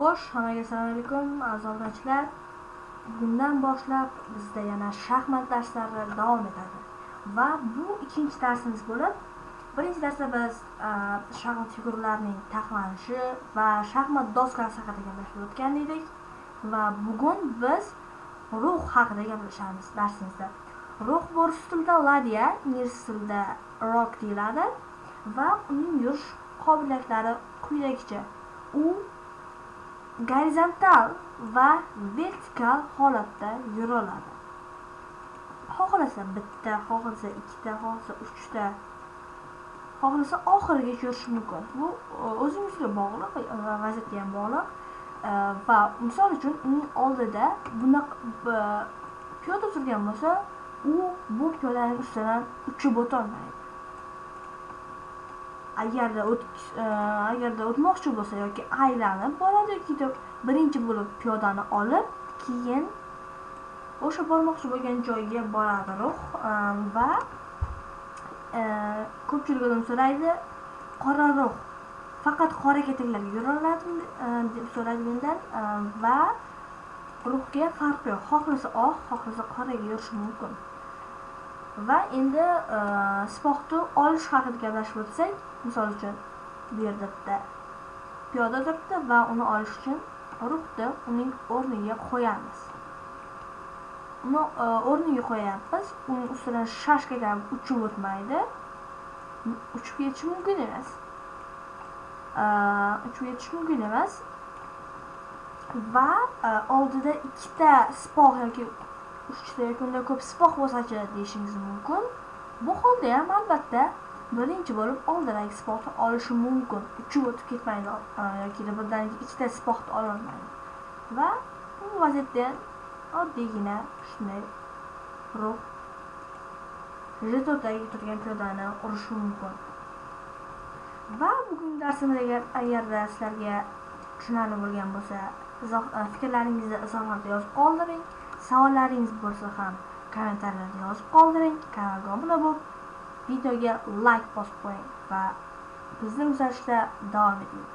Xo'sh, hammaga assalomu alaykum, aziz obunachilar. Bugundan boshlab bizda yana shaxmat darslari davom etadi. Va bu ikkinchi darsimiz bo'lib, birinchi darsda biz shaxmat figuralarining taxlanishi va shaxmat doskasi haqida gaplashib o'tgan edik. Va bugun biz ruh haqida gaplashamiz darsimizda. Ruh rus tilida ladya, ingliz tilida rock deyiladi va uning yurish qobiliyatlari quyidagicha. U gorizontal va vertikal holatda yura oladi. Xohlasa bitta, xohlasa ikkita, xohlasa uchta, xohlasa oxirigacha yurishi mumkin. Bu o'zingizga bog'liq, vaziyatga ham bog'liq. Va misol uchun uning oldida bunaqa piyoda turgan bo'lsa, u bu piyodaning ustidan uchib o'tolmaydi. Agarda o'tmoqchi bo'lsa yoki aylanib boradi yoki birinchi bo'lib piyodani olib, keyin o'sha bormoqchi bo'lgan joyga boradi ruh va ko'pchilik odam so'raydi, qora ruh faqat qora ketaklarga yura oladimi deb so'raydi mendan va ruhga farq yo'q. Xohlasa oq, xohlasa qoraga yurishi mumkin. Va endi sipohni olish haqida gaplashib o'tsak, misol uchun bu yerda bitta piyoda turibdi va uni olish uchun ruhni uning o'rniga qo'yamiz. Uni o'rniga qo'yamiz, uning ustidan shashka kabi uchib o'tmaydi. Uchib ketish mumkin emas. Va oldida ikkita sipoh yoki uchta yoki undan ko'p sipoh bo'lsa-chi deyishingiz mumkin. Bu holda ham albatta birinchi bo'lib oldidagi sipohni olishi mumkin. Uchib o'tib ketmaydi yoki birdaniga ikkita sipohni ola olmaydi. Va bu vaziyatda oddiygina shunday ruh jetodagi turgan piyodani urishi mumkin. Va bugungi darsimizda agarda sizlarga tushunarli bo'lgan bo'lsa, fikrlaringizni izohlarda yozib qoldiring. Savollaringiz bo'lsa ham kommentarlarda yozib qoldiring. Kanalga obuna bo'lib, videoga like bosib qo'ying va bizni kuzatishda davom eting.